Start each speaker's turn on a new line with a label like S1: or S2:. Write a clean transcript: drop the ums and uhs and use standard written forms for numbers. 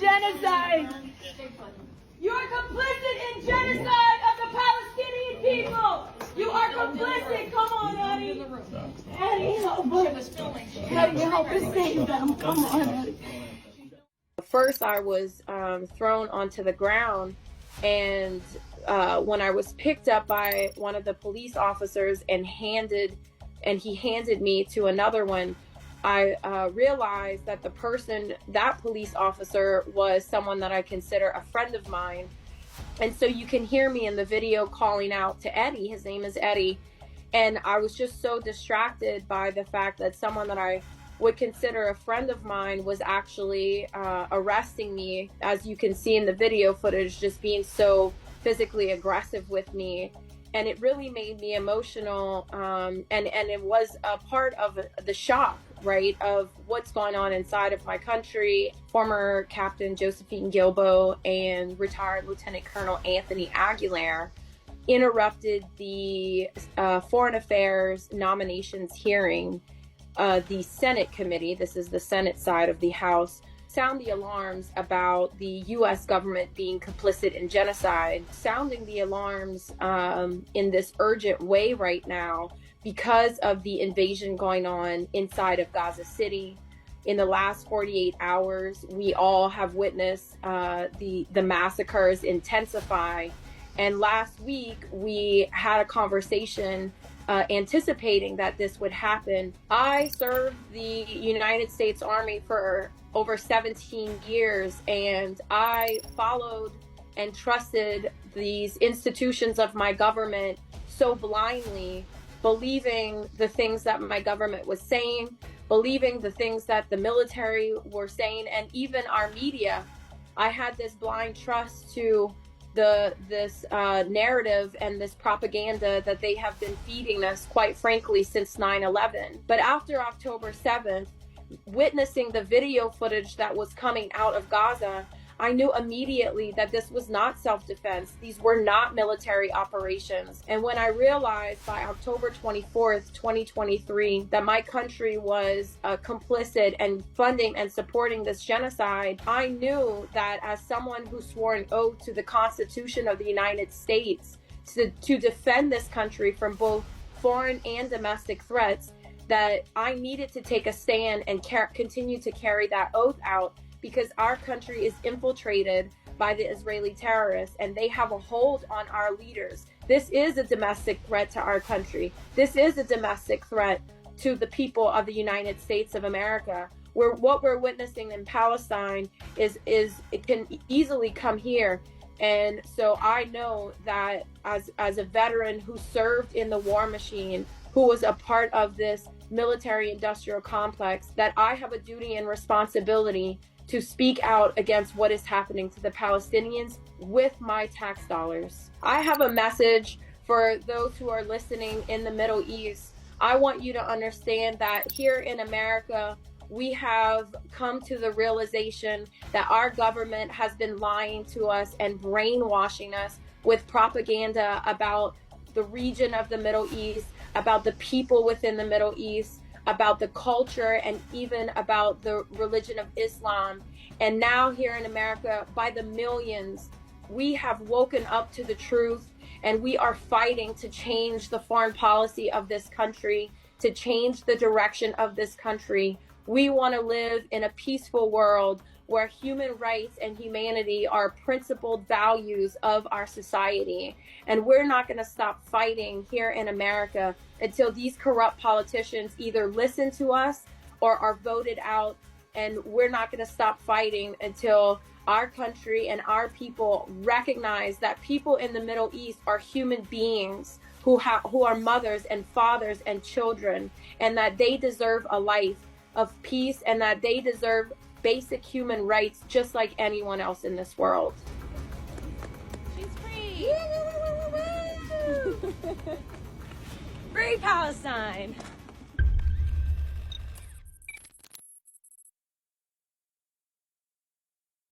S1: genocide. You are complicit in genocide of the Palestinian people. You are complicit. Come on, Eddie. Eddie, help us. Eddie, help us save them. Come on, Eddie.
S2: First, I was thrown onto the ground, and when I was picked up by one of the police officers and he handed me to another one, I realized that that police officer was someone that I consider a friend of mine. And so you can hear me in the video calling out to Eddie. His name is Eddie. And I was just so distracted by the fact that someone that I would consider a friend of mine was actually arresting me, as you can see in the video footage, just being so physically aggressive with me. And it really made me emotional, and it was a part of the shock, right, of what's going on inside of my country. Former Captain Josephine غيلبو and retired Lieutenant Colonel Anthony Aguilar interrupted the Foreign Affairs nominations hearing. The Senate committee, this is the Senate side of the House, sound the alarms about the U.S. government being complicit in genocide, sounding the alarms in this urgent way right now because of the invasion going on inside of Gaza City. In the last 48 hours, we all have witnessed the massacres intensify. And last week, we had a conversation anticipating that this would happen. I served the United States Army for over 17 years, and I followed and trusted these institutions of my government so blindly, believing the things that my government was saying, believing the things that the military were saying, and even our media. I had this blind trust to this narrative and this propaganda that they have been feeding us, quite frankly, since 9/11. But after October 7th, witnessing the video footage that was coming out of Gaza, I knew immediately that this was not self-defense. These were not military operations. And when I realized by October 24th, 2023, that my country was complicit and funding and supporting this genocide, I knew that as someone who swore an oath to the Constitution of the United States to defend this country from both foreign and domestic threats, that I needed to take a stand and continue to carry that oath out, because our country is infiltrated by the Israeli terrorists and they have a hold on our leaders. This is a domestic threat to our country. This is a domestic threat to the people of the United States of America. What we're witnessing in Palestine is it can easily come here. And so I know that as a veteran who served in the war machine, who was a part of this military industrial complex, that I have a duty and responsibility to speak out against what is happening to the Palestinians with my tax dollars. I have a message for those who are listening in the Middle East. I want you to understand that here in America, we have come to the realization that our government has been lying to us and brainwashing us with propaganda about the region of the Middle East, about the people within the Middle East, about the culture, and even about the religion of Islam. And now here in America, by the millions, we have woken up to the truth, and we are fighting to change the foreign policy of this country, to change the direction of this country. We want to live in a peaceful world where human rights and humanity are principled values of our society. And we're not going to stop fighting here in America until these corrupt politicians either listen to us or are voted out. And we're not going to stop fighting until our country and our people recognize that people in the Middle East are human beings who are mothers and fathers and children, and that they deserve a life of peace, and that they deserve basic human rights just like anyone else in this world.
S1: She's free! Free Palestine!